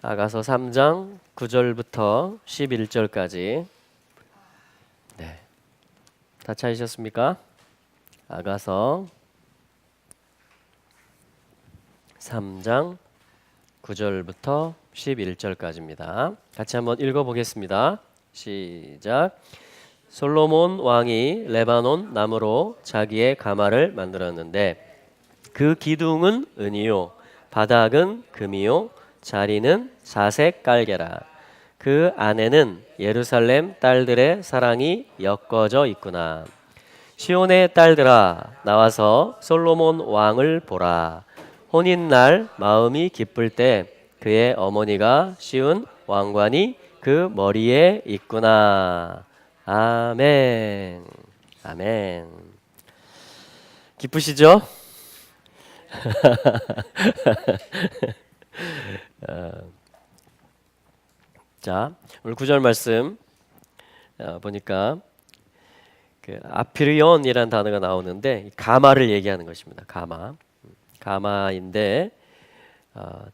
아가서 3장 9절부터 11절까지. 네. 다 찾으셨습니까? 아가서 3장 9절부터 11절까지입니다. 같이 한번 읽어보겠습니다. 시작. 솔로몬 왕이 레바논 나무로 자기의 가마를 만들었는데 그 기둥은 은이요 바닥은 금이요 자리는 자색 깔개라. 그 안에는 예루살렘 딸들의 사랑이 엮어져 있구나. 시온의 딸들아 나와서 솔로몬 왕을 보라. 혼인날 마음이 기쁠 때 그의 어머니가 씌운 왕관이 그 머리에 있구나. 아멘. 아멘. 기쁘시죠? 자, 오늘 9절 말씀 보니까 그 아피리온이라는 단어가 나오는데 가마를 얘기하는 것입니다. 가마인데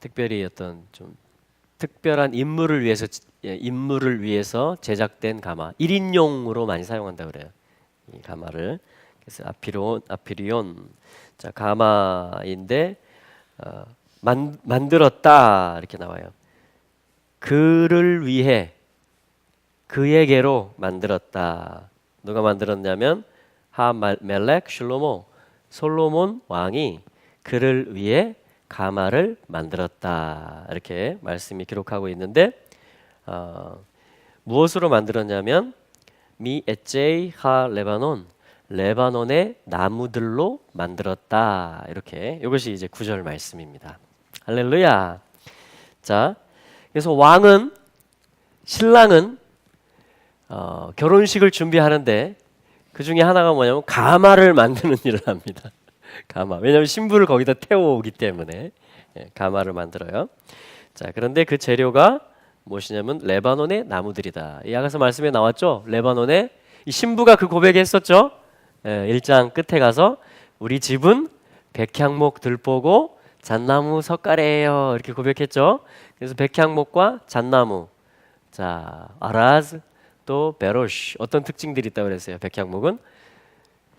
특별히 어떤 좀 특별한 임무를 위해서 제작된 가마, 1인용으로 많이 사용한다 그래요. 이 가마를. 그래서 아피리온. 자, 가마인데 만들었다 이렇게 나와요. 그를 위해 그에게로 만들었다. 누가 만들었냐면 하멜렉 슐로모 솔로몬 왕이 그를 위해 가마를 만들었다. 이렇게 말씀이 기록하고 있는데 무엇으로 만들었냐면 미 에제이 하 레바논의 나무들로 만들었다. 이렇게 이것이 이제 9절 말씀입니다. 할렐루야. 자, 그래서 신랑은 결혼식을 준비하는데 그 중에 하나가 뭐냐면 가마를 만드는 일을 합니다. 가마. 왜냐하면 신부를 거기다 태워오기 때문에 가마를 만들어요. 자, 그런데 그 재료가 무엇이냐면 레바논의 나무들이다. 이 아가서 말씀에 나왔죠. 레바논의 이 신부가 그 고백했었죠. 1장 끝에 가서 우리 집은 백향목 들보고 잣나무 석가래예요. 이렇게 고백했죠. 그래서 백향목과 잣나무, 자 아라즈 또 베로시 어떤 특징들이 있다고 그랬어요. 백향목은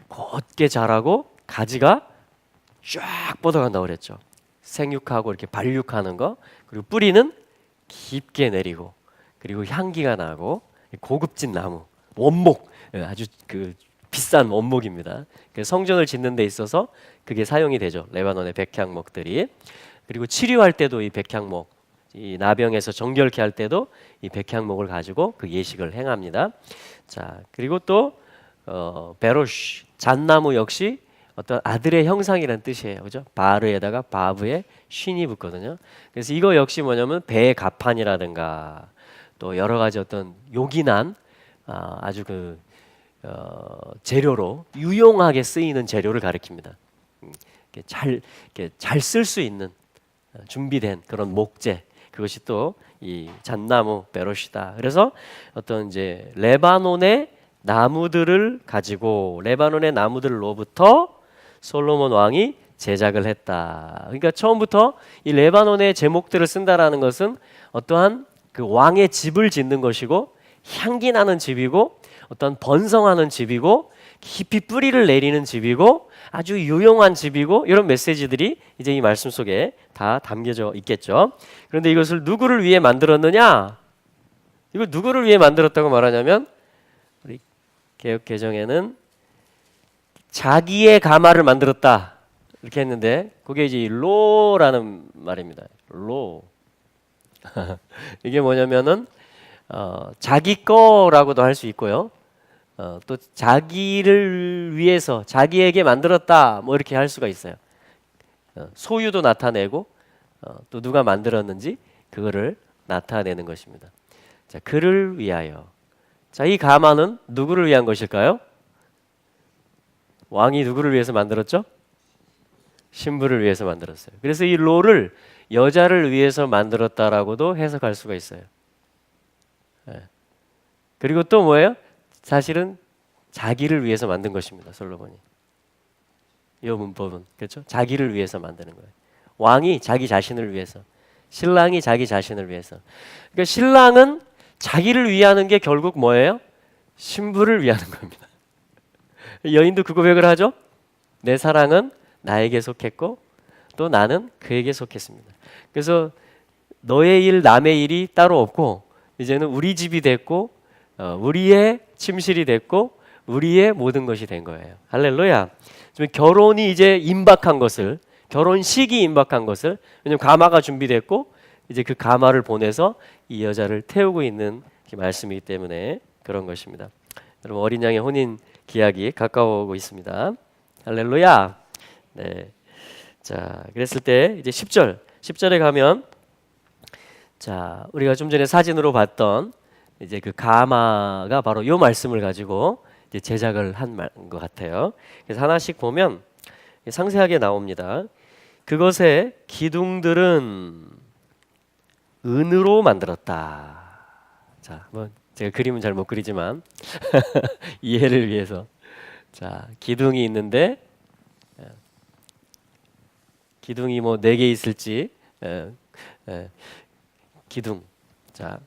곧게 자라고 가지가 쫙 뻗어간다고 그랬죠. 생육하고 이렇게 발육하는 거. 그리고 뿌리는 깊게 내리고 그리고 향기가 나고 고급진 나무 원목, 아주 그 비싼 원목입니다. 성전을 짓는 데 있어서 그게 사용이 되죠. 레바논의 백향목들이. 그리고 치료할 때도 이 백향목, 이 나병에서 정결케 할 때도 이 백향목을 가지고 그 예식을 행합니다. 자, 그리고 또 베로시 잣나무 역시 어떤 아들의 형상이라는 뜻이에요. 그죠? 바르에다가 바브에 쉰이 붙거든요. 그래서 이거 역시 뭐냐면 배의 가판이라든가 또 여러 가지 어떤 요긴한 아주 그 재료로 유용하게 쓰이는 재료를 가리킵니다. 잘 쓸 수 있는 준비된 그런 목재, 그것이 또 이 잣나무 베로시다. 그래서 어떤 이제 레바논의 나무들을 가지고 레바논의 나무들로부터 솔로몬 왕이 제작을 했다. 그러니까 처음부터 이 레바논의 제목들을 쓴다라는 것은 어떠한 그 왕의 집을 짓는 것이고 향기 나는 집이고 어떤 번성하는 집이고 깊이 뿌리를 내리는 집이고 아주 유용한 집이고 이런 메시지들이 이제 이 말씀 속에 다 담겨져 있겠죠. 그런데 이것을 누구를 위해 만들었느냐? 이걸 누구를 위해 만들었다고 말하냐면 우리 개역 개정에는 자기의 가마를 만들었다 이렇게 했는데 그게 이제 로라는 말입니다. 로. 이게 뭐냐면은 자기 거라고도 할 수 있고요. 또 자기를 위해서 자기에게 만들었다 뭐 이렇게 할 수가 있어요. 소유도 나타내고 또 누가 만들었는지 그거를 나타내는 것입니다. 자, 그를 위하여. 자, 이 가마는 누구를 위한 것일까요? 왕이 누구를 위해서 만들었죠? 신부를 위해서 만들었어요. 그래서 이 로를 여자를 위해서 만들었다라고도 해석할 수가 있어요. 그리고 또 뭐예요? 사실은 자기를 위해서 만든 것입니다. 솔로몬이. 이 문법은 그렇죠? 자기를 위해서 만드는 거예요. 왕이 자기 자신을 위해서, 신랑이 자기 자신을 위해서. 그러니까 신랑은 자기를 위하는 게 결국 뭐예요? 신부를 위하는 겁니다. 여인도 그 고백을 하죠. 내 사랑은 나에게 속했고 또 나는 그에게 속했습니다. 그래서 너의 일 남의 일이 따로 없고 이제는 우리 집이 됐고 우리의 침실이 됐고 우리의 모든 것이 된 거예요. 할렐루야. 결혼이 이제 임박한 것을, 결혼식이 임박한 것을, 왜냐하면 가마가 준비됐고 이제 그 가마를 보내서 이 여자를 태우고 있는 말씀이기 때문에 그런 것입니다. 여러분, 어린 양의 혼인 기약이 가까워오고 있습니다. 할렐루야. 네. 자, 그랬을 때 이제 10절에 가면, 자, 우리가 좀 전에 사진으로 봤던 이제 그 가마가 바로 이 말씀을 가지고 이제 제작을 한 것 같아요. 그래서 하나씩 보면 상세하게 나옵니다. 그것의 기둥들은 은으로 만들었다. 자, 뭐 제가 그림은 잘 못 그리지만 이해를 위해서, 자, 기둥이 있는데 기둥이 뭐 4개 있을지, 기둥, 자,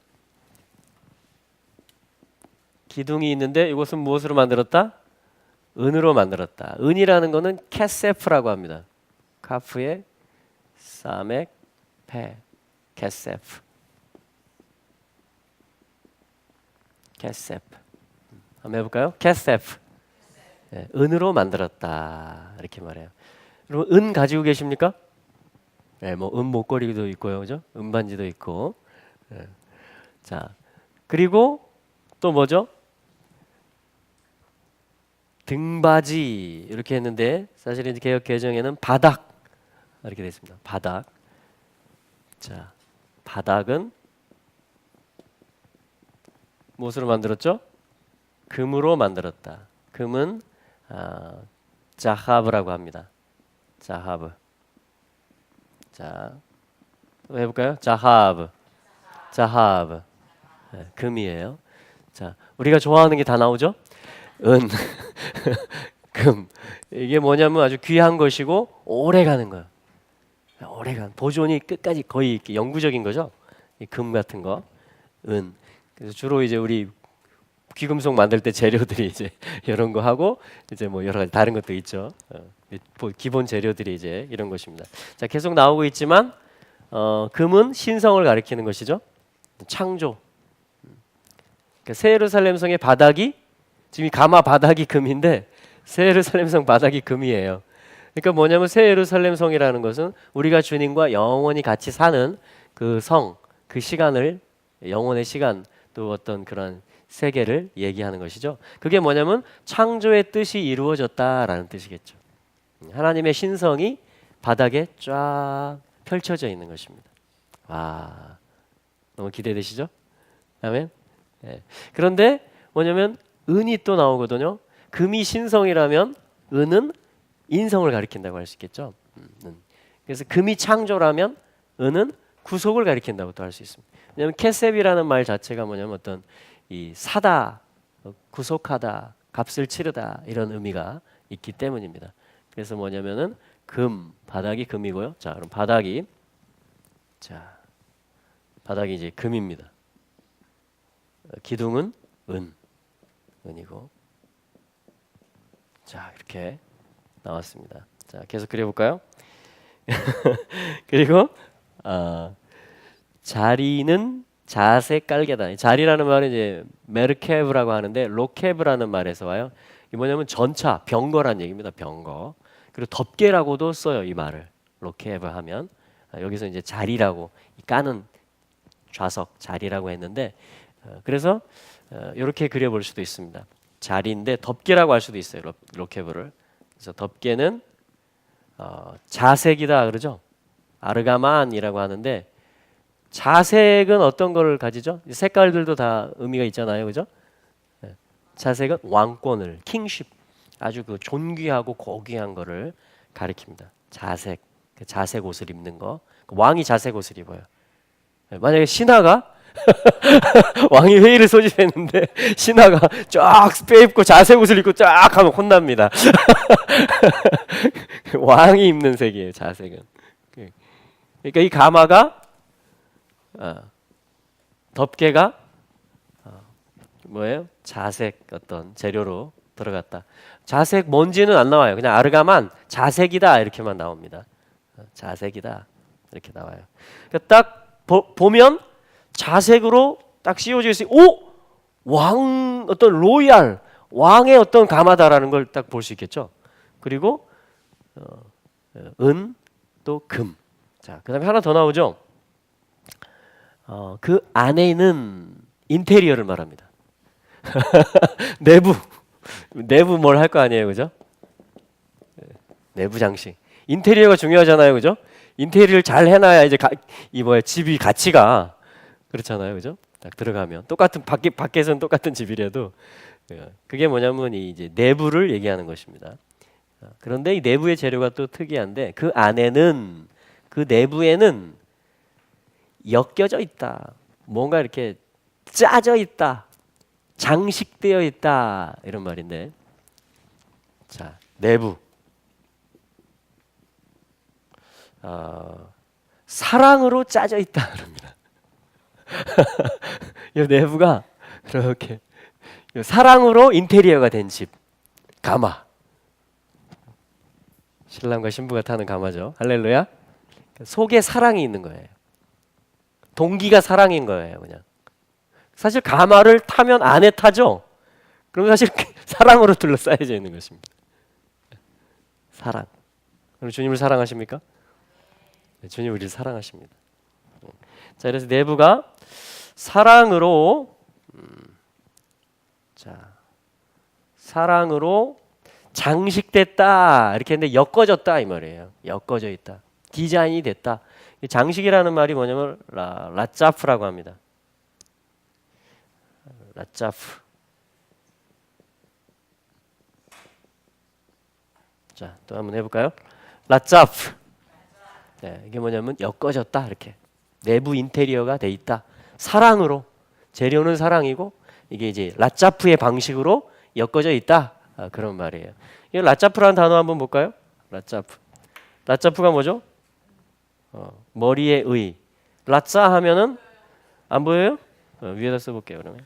기둥이 있는데 이것은 무엇으로 만들었다? 은으로 만들었다. 은이라는 것은 캐세프라고 합니다. 카프의 사멕 페 캐세프. 캐세프. 한번 해볼까요? 캐세프. 네, 은으로 만들었다. 이렇게 말해요. 여러분, 은 가지고 계십니까? 네, 뭐 은 목걸이도 있고요, 그죠? 은반지도 있고. 네. 자, 그리고 또 뭐죠? 등받이 이렇게 했는데 사실은 개역 개정에는 바닥 이렇게 되어 있습니다. 바닥. 자, 바닥은 무엇으로 만들었죠? 금으로 만들었다. 금은 자하브라고 합니다. 자하브. 자, 또 해볼까요? 자하브. 자하브. 네, 금이에요. 자, 우리가 좋아하는 게 다 나오죠? 은, 금. 이게 뭐냐면 아주 귀한 것이고 오래 가는 거예요. 오래간 보존이 끝까지 거의 영구적인 거죠. 이 금 같은 거, 은. 그래서 주로 이제 우리 귀금속 만들 때 재료들이 이제 이런 거 하고 이제 뭐 여러 가지 다른 것도 있죠. 기본 재료들이 이제 이런 것입니다. 자, 계속 나오고 있지만 금은 신성을 가리키는 것이죠. 창조. 그러니까 새 예루살렘 성의 바닥이 지금 이 가마 바닥이 금인데 새 예루살렘 성 바닥이 금이에요. 그러니까 뭐냐면 새 예루살렘 성이라는 것은 우리가 주님과 영원히 같이 사는 그 성, 그 시간을, 영원의 시간, 또 어떤 그런 세계를 얘기하는 것이죠. 그게 뭐냐면 창조의 뜻이 이루어졌다라는 뜻이겠죠. 하나님의 신성이 바닥에 쫙 펼쳐져 있는 것입니다. 와, 너무 기대되시죠? 아멘. 네. 그런데 뭐냐면 은이 또 나오거든요. 금이 신성이라면 은은 인성을 가리킨다고 할 수 있겠죠. 그래서 금이 창조라면 은은 구속을 가리킨다고 또 할 수 있습니다. 왜냐하면 캐셉이라는 말 자체가 뭐냐면 어떤 이 사다, 구속하다, 값을 치르다 이런 의미가 있기 때문입니다. 그래서 뭐냐면은 금, 바닥이 금이고요. 자, 그럼 바닥이 이제 금입니다. 기둥은 은이고. 자, 이렇게 나왔습니다. 자, 계속 그려볼까요? 그리고 자리는 자색 깔개다. 자리라는 말은 이제 메르케브라고 하는데 로케브라는 말에서 와요. 이 뭐냐면 전차, 병거란 얘기입니다. 병거. 그리고 덮개라고도 써요. 이 말을 로케브 하면 여기서 이제 자리라고 까는 좌석 자리라고 했는데 그래서 이렇게 그려볼 수도 있습니다. 자리인데 덮개라고 할 수도 있어요. 로케브를. 그래서 덮개는 자색이다 그러죠. 아르가만이라고 하는데 자색은 어떤 걸 가지죠? 색깔들도 다 의미가 있잖아요, 그죠? 자색은 왕권을, 킹십, 아주 그 존귀하고 고귀한 거를 가리킵니다. 자색, 그 자색 옷을 입는 거, 왕이 자색 옷을 입어요. 만약에 신하가 왕이 회의를 소집했는데 신하가 쫙 빼입고 자색 옷을 입고 쫙 하면 혼납니다. 왕이 입는 색이에요, 자색은. 그러니까 이 가마가 덮개가 뭐예요? 자색 어떤 재료로 들어갔다. 자색 뭔지는 안 나와요. 그냥 아르가만 자색이다 이렇게만 나옵니다. 자색이다 이렇게 나와요. 그러니까 딱 보면 자색으로 딱 씌워져 있어요. 오! 왕 어떤 로얄 왕의 어떤 가마다라는 걸 딱 볼 수 있겠죠. 그리고 은 또 금. 자, 그다음에 하나 더 나오죠. 그 안에 있는 인테리어를 말합니다. 내부 뭘 할 거 아니에요, 그죠? 내부 장식. 인테리어가 중요하잖아요, 그죠? 인테리어를 잘 해놔야 이제 집이 가치가 그렇잖아요, 그죠? 딱 들어가면 똑같은 밖에서는 똑같은 집이라도 그게 뭐냐면 이제 내부를 얘기하는 것입니다. 그런데 이 내부의 재료가 또 특이한데 그 안에는 그 내부에는 엮여져 있다. 뭔가 이렇게 짜져 있다. 장식되어 있다. 이런 말인데. 자, 내부. 사랑으로 짜져 있다. 그럽니다. 이 내부가 그렇게 사랑으로 인테리어가 된 집. 가마. 신랑과 신부가 타는 가마죠. 할렐루야. 속에 사랑이 있는 거예요. 동기가 사랑인 거예요, 그냥. 사실 가마를 타면 안에 타죠. 그럼 사실 사랑으로 둘러싸여져 있는 것입니다. 사랑. 그럼 주님을 사랑하십니까? 네, 주님 우리를 사랑하십니다. 자, 그래서 내부가 사랑으로 사랑으로 장식됐다 이렇게 했는데 엮어졌다 이 말이에요. 엮어져 있다. 디자인이 됐다. 장식이라는 말이 뭐냐면 라짜프라고 합니다. 라짜프. 자, 또 한번 해볼까요? 라짜프. 네, 이게 뭐냐면 엮어졌다 이렇게 내부 인테리어가 돼 있다. 사랑으로 재료는 사랑이고 이게 이제 라짜프의 방식으로 엮어져 있다. 그런 말이에요. 이 라짜프라는 단어 한번 볼까요? 라짜프. 라짜프가 뭐죠? 머리의 의. 라짜 하면은 안 보여요? 위에다 써볼게요. 그러면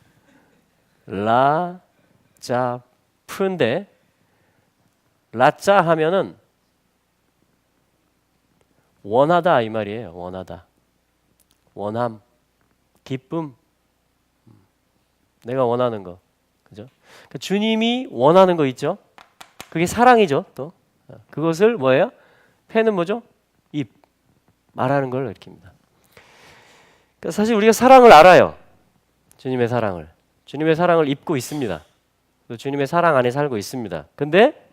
라짜프인데 라짜 하면은 원하다 이 말이에요. 원하다. 원함, 기쁨. 내가 원하는 거. 그죠? 그러니까 주님이 원하는 거 있죠? 그게 사랑이죠, 또. 그것을 뭐예요? 폐는 뭐죠? 입. 말하는 걸 읽힙니다. 그러니까 사실 우리가 사랑을 알아요. 주님의 사랑을. 주님의 사랑을 입고 있습니다. 또 주님의 사랑 안에 살고 있습니다. 근데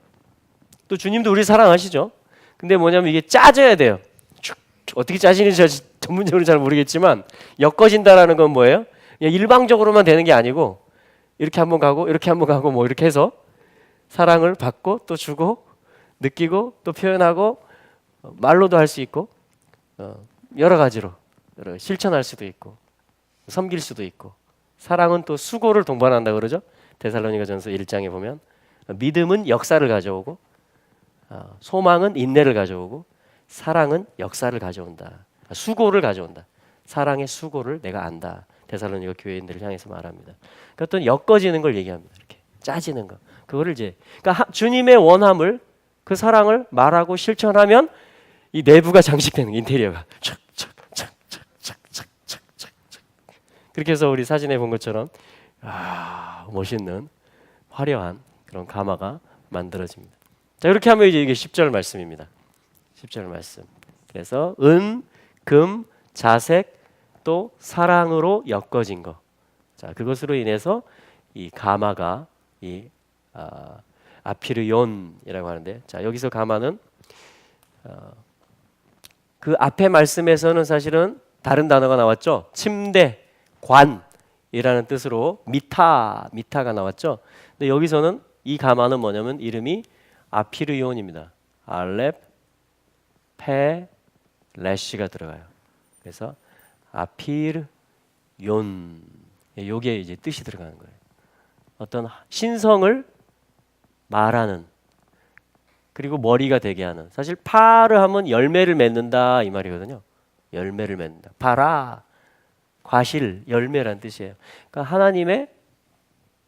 또 주님도 우리 사랑하시죠? 근데 뭐냐면 이게 짜져야 돼요. 어떻게 짜지는지 전문적으로 잘 모르겠지만 엮어진다라는 건 뭐예요? 그냥 일방적으로만 되는 게 아니고 이렇게 한번 가고 이렇게 한번 가고 뭐 이렇게 해서 사랑을 받고 또 주고 느끼고 또 표현하고 말로도 할 수 있고 여러 가지로 실천할 수도 있고 섬길 수도 있고 사랑은 또 수고를 동반한다 그러죠. 데살로니가전서 1장에 보면 믿음은 역사를 가져오고 소망은 인내를 가져오고 사랑은 역사를 가져온다. 수고를 가져온다. 사랑의 수고를 내가 안다. 데살로니가 교회인들을 향해서 말합니다. 그러니까 어떤 엮어지는 걸 얘기합니다. 이렇게 짜지는 거. 그거를 이제 그러니까 주님의 원함을 그 사랑을 말하고 실천하면 이 내부가 장식되는 인테리어가 착착착착착착착착 그렇게 해서 우리 사진에 본 것처럼 멋있는 화려한 그런 가마가 만들어집니다. 자, 이렇게 하면 이제 이게 10절 말씀입니다. 10절 말씀. 그래서 은, 금, 자색 또 사랑으로 엮어진 거. 자, 그것으로 인해서 이 가마가 이 아피르욘이라고 하는데, 자, 여기서 가마는 그 앞에 말씀에서는 사실은 다른 단어가 나왔죠. 침대, 관이라는 뜻으로 미타가 나왔죠. 근데 여기서는 이 가마는 뭐냐면 이름이 아피르욘입니다. 알렙, 페, 레시가 들어가요. 그래서 아피르 욘 요게 이제 뜻이 들어가는 거예요. 어떤 신성을 말하는 그리고 머리가 되게 하는. 사실 파르 하면 열매를 맺는다 이 말이거든요. 열매를 맺는다. 봐라 과실, 열매란 뜻이에요. 그러니까 하나님의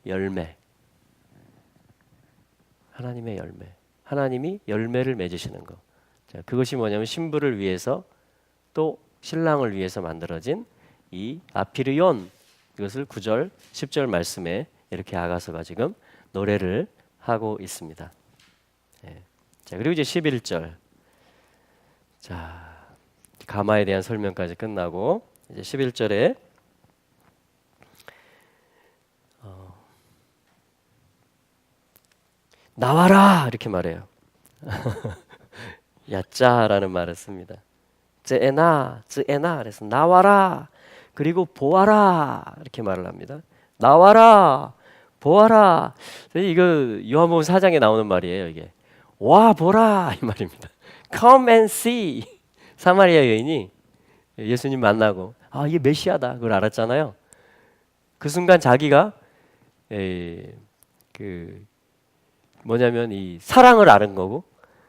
열매. 하나님의 열매. 하나님이 열매를 맺으시는 거. 자, 그것이 뭐냐면 신부를 위해서 또 신랑을 위해서 만들어진 이 아피르온, 이것을 9절, 10절 말씀에 이렇게 아가서가 지금 노래를 하고 있습니다. 예. 자, 그리고 이제 11절. 자, 가마에 대한 설명까지 끝나고 이제 11절에 나와라 이렇게 말해요. 야짜라는 말을 씁니다. 쯔에나 그래서 나와라 그리고 보아라 이렇게 말을 합니다. 나와라 보아라. 이거 요한복음 4장에 나오는 말이에요. 이게 와 보라 이 말입니다. Come and see. 사마리아 여인이 예수님 만나고 아 이게 메시아다 그걸 알았잖아요. 그 순간 자기가 그 뭐냐면 이 사랑을 아는 거고,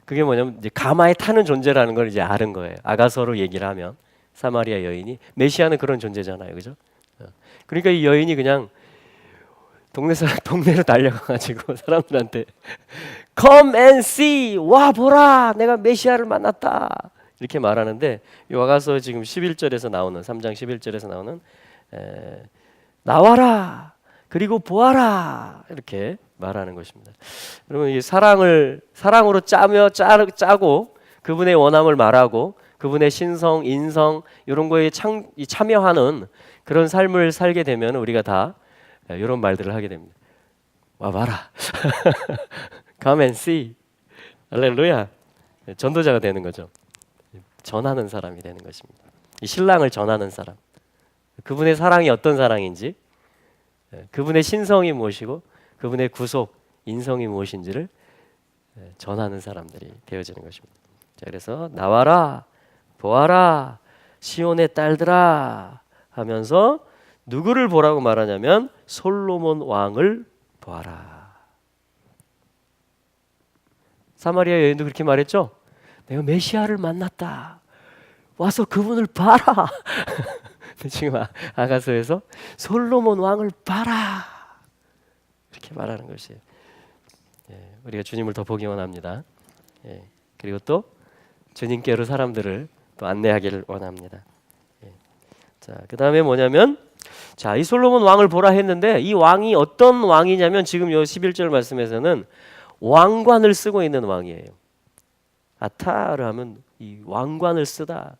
그게 뭐냐면 이제 가마에 타는 존재라는 걸 이제 아는 거예요. 아가서로 얘기를 하면 사마리아 여인이 메시아는 그런 존재잖아요, 그죠? 그러니까 이 여인이 그냥 동네로 달려가가지고 사람들한테 Come and see, 와 보라, 내가 메시아를 만났다 이렇게 말하는데, 이 아가서 지금 11절에서 나오는 3장 11절에서 나오는 나와라 그리고 보아라 이렇게 말하는 것입니다. 여러분 이 사랑으로 짜고 그분의 원함을 말하고 그분의 신성, 인성 이런 거에 참여하는 그런 삶을 살게 되면 우리가 다 이런 말들을 하게 됩니다. 와 봐라. Come and see. 할렐루야. 전도자가 되는 거죠. 전하는 사람이 되는 것입니다. 이 신랑을 전하는 사람. 그분의 사랑이 어떤 사랑인지, 그분의 신성이 무엇이고 그분의 구속, 인성이 무엇인지를 전하는 사람들이 되어지는 것입니다. 자, 그래서 나와라, 보아라, 시온의 딸들아 하면서 누구를 보라고 말하냐면 솔로몬 왕을 보아라. 사마리아 여인도 그렇게 말했죠. 내가 메시아를 만났다. 와서 그분을 봐라. 지금 아가서에서 솔로몬 왕을 봐라. 이렇게 말하는 것이에요. 우리가 주님을 더 보기 원합니다. 그리고 또 주님께로 사람들을 또 안내하기를 원합니다. 자, 그 다음에 뭐냐면, 자, 이 솔로몬 왕을 보라 했는데 이 왕이 어떤 왕이냐면 지금 요 11절 말씀에서는 왕관을 쓰고 있는 왕이에요. 아타를 하면 이 왕관을 쓰다.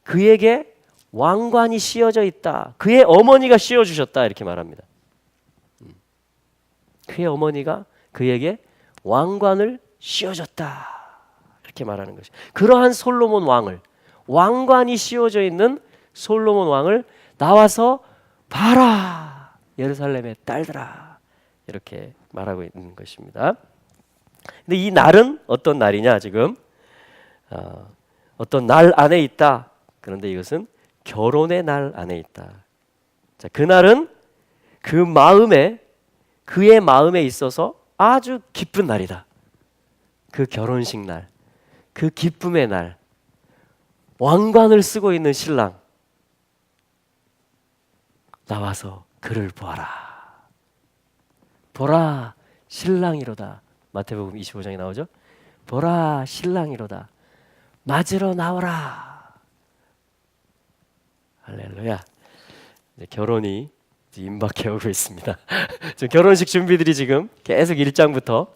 그에게 왕관이 씌워져 있다. 그의 어머니가 씌워주셨다 이렇게 말합니다. 그의 어머니가 그에게 왕관을 씌워줬다 이렇게 말하는 것이. 그러한 솔로몬 왕을, 왕관이 씌워져 있는 솔로몬 왕을 나와서 봐라 예루살렘의 딸들아 이렇게 말하고 있는 것입니다. 근데 이 날은 어떤 날이냐? 지금 어떤 날 안에 있다. 그런데 이것은 결혼의 날 안에 있다. 자, 그 날은 그의 마음에 있어서 아주 기쁜 날이다. 그 결혼식 날, 그 기쁨의 날, 왕관을 쓰고 있는 신랑 나와서 그를 보아라. 보라 신랑이로다. 마태복음 25장에 나오죠. 보라 신랑이로다. 맞으러 나오라. 할렐루야. 이제 결혼이 임박해 오고 있습니다. 지금 결혼식 준비들이 지금 계속 1장부터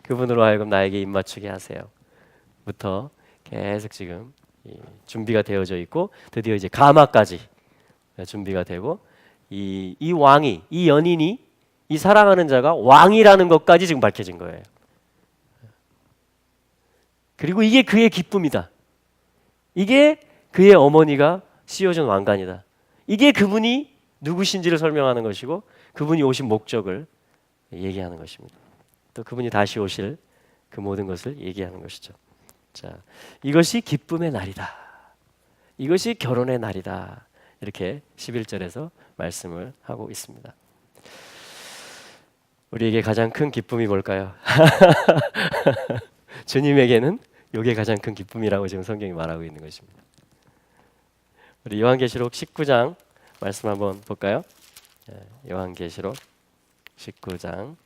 그분으로 하여금 나에게 입맞추게 하세요 부터 계속 지금 준비가 되어져 있고, 드디어 이제 가마까지 준비가 되고, 이 왕이, 이 연인이, 이 사랑하는 자가 왕이라는 것까지 지금 밝혀진 거예요. 그리고 이게 그의 기쁨이다. 이게 그의 어머니가 씌워준 왕관이다. 이게 그분이 누구신지를 설명하는 것이고 그분이 오신 목적을 얘기하는 것입니다. 또 그분이 다시 오실 그 모든 것을 얘기하는 것이죠. 자, 이것이 기쁨의 날이다. 이것이 결혼의 날이다. 이렇게 11절에서 말씀을 하고 있습니다. 우리에게 가장 큰 기쁨이 뭘까요? 주님에게는 이게 가장 큰 기쁨이라고 지금 성경이 말하고 있는 것입니다. 우리 요한계시록 19장 말씀 한번 볼까요? 요한계시록 19장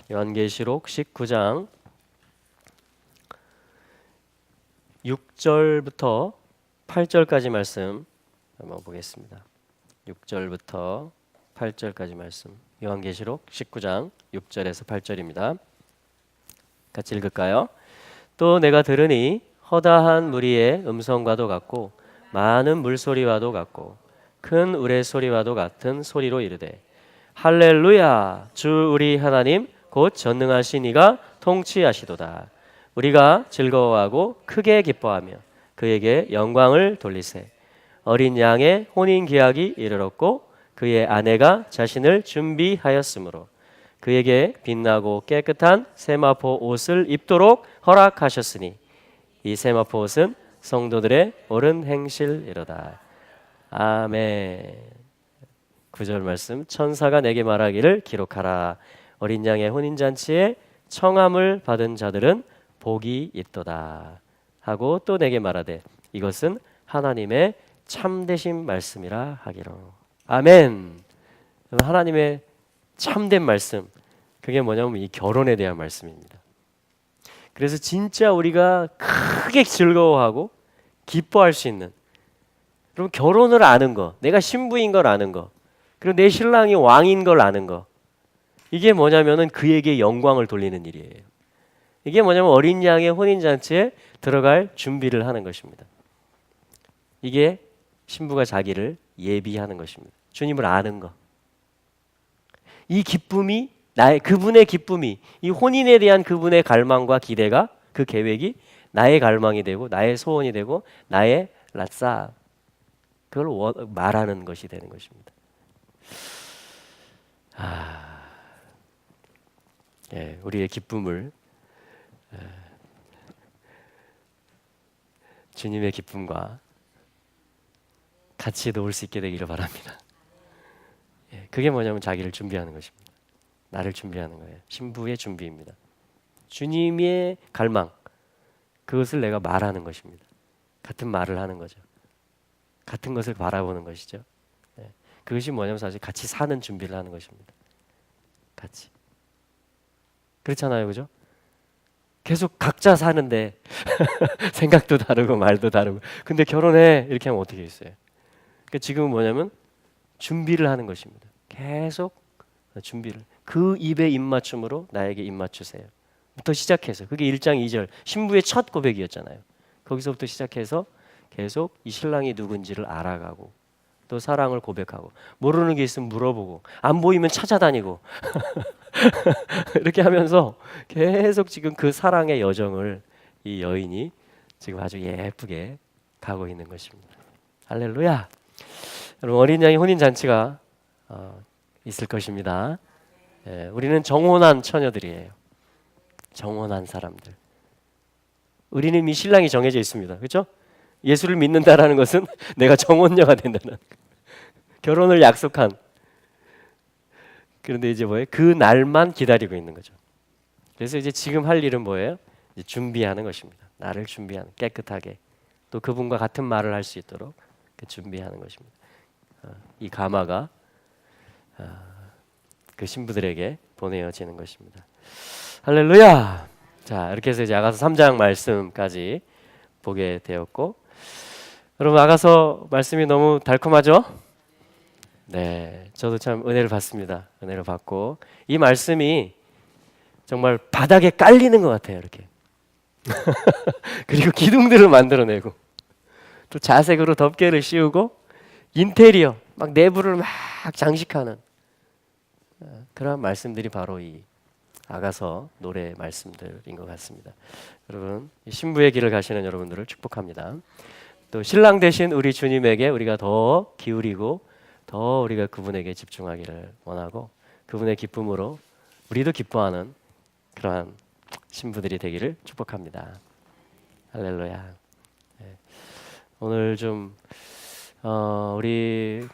요한계시록 19장 6절부터 8절까지 말씀 한번 보겠습니다. 6절부터 8절까지 말씀. 요한계시록 19장 6절에서 8절입니다. 같이 읽을까요? 또 내가 들으니 허다한 무리의 음성과도 같고 많은 물소리와도 같고 큰 우레소리와도 같은 소리로 이르되 할렐루야 주 우리 하나님 곧 전능하신 이가 통치하시도다. 우리가 즐거워하고 크게 기뻐하며 그에게 영광을 돌리세. 어린 양의 혼인 기약이 이르렀고 그의 아내가 자신을 준비하였으므로 그에게 빛나고 깨끗한 세마포 옷을 입도록 허락하셨으니 이 세마포 옷은 성도들의 옳은 행실이로다. 아멘. 9절 말씀. 천사가 내게 말하기를 기록하라. 어린 양의 혼인잔치에 청함을 받은 자들은 복이 있도다 하고 또 내게 말하되 이것은 하나님의 참되신 말씀이라 하기로. 아멘. 하나님의 참된 말씀, 그게 뭐냐면 이 결혼에 대한 말씀입니다. 그래서 진짜 우리가 크게 즐거워하고 기뻐할 수 있는, 그럼 결혼을 아는 거, 내가 신부인 걸 아는 거, 그리고 내 신랑이 왕인 걸 아는 거, 이게 뭐냐면은 그에게 영광을 돌리는 일이에요. 이게 뭐냐면 어린 양의 혼인잔치에 들어갈 준비를 하는 것입니다. 이게 신부가 자기를 예비하는 것입니다. 주님을 아는 거. 이 기쁨이 그분의 기쁨이, 이 혼인에 대한 그분의 갈망과 기대가, 그 계획이 나의 갈망이 되고 나의 소원이 되고 나의 라싸, 그걸 말하는 것이 되는 것입니다. 우리의 기쁨을 주님의 기쁨과 같이 놓을 수 있게 되기를 바랍니다. 그게 뭐냐면 자기를 준비하는 것입니다. 나를 준비하는 거예요. 신부의 준비입니다. 주님의 갈망, 그것을 내가 말하는 것입니다. 같은 말을 하는 거죠. 같은 것을 바라보는 것이죠. 그것이 뭐냐면 사실 같이 사는 준비를 하는 것입니다. 같이. 그렇잖아요, 그죠? 계속 각자 사는데 생각도 다르고 말도 다르고, 근데 결혼해 이렇게 하면 어떻게 있어요? 그러니까 지금은 뭐냐면 준비를 하는 것입니다. 계속 준비를. 그 입에 입맞춤으로 나에게 입맞추세요. 부터 시작해서, 그게 1장 2절 신부의 첫 고백이었잖아요. 거기서부터 시작해서 계속 이 신랑이 누군지를 알아가고 또 사랑을 고백하고, 모르는 게 있으면 물어보고 안 보이면 찾아다니고 이렇게 하면서 계속 지금 그 사랑의 여정을 이 여인이 지금 아주 예쁘게 가고 있는 것입니다. 할렐루야. 여러분, 어린 양의 혼인 잔치가 있을 것입니다. 우리는 정혼한 처녀들이에요. 정혼한 사람들. 우리는 이미 신랑이 정해져 있습니다. 그렇죠? 예수를 믿는다라는 것은 내가 정혼녀가 된다는, 결혼을 약속한. 그런데 이제 뭐예요? 그 날만 기다리고 있는 거죠. 그래서 이제 지금 할 일은 뭐예요? 이제 준비하는 것입니다. 나를 준비하는, 깨끗하게 또 그분과 같은 말을 할 수 있도록 준비하는 것입니다. 이 가마가 그 신부들에게 보내어지는 것입니다. 할렐루야. 자, 이렇게 해서 이제 아가서 3장 말씀까지 보게 되었고, 여러분, 아가서 말씀이 너무 달콤하죠? 네, 저도 참 은혜를 받습니다. 은혜를 받고, 이 말씀이 정말 바닥에 깔리는 것 같아요, 이렇게. 그리고 기둥들을 만들어내고, 또 자색으로 덮개를 씌우고, 인테리어 막 내부를 막 장식하는 그런 말씀들이 바로 이 아가서 노래 말씀들인 것 같습니다. 여러분, 신부의 길을 가시는 여러분들을 축복합니다. 또 신랑 되신 우리 주님에게 우리가 더 기울이고 더 우리가 그분에게 집중하기를 원하고, 그분의 기쁨으로 우리도 기뻐하는 그러한 신부들이 되기를 축복합니다. 할렐루야. 오늘 좀 우리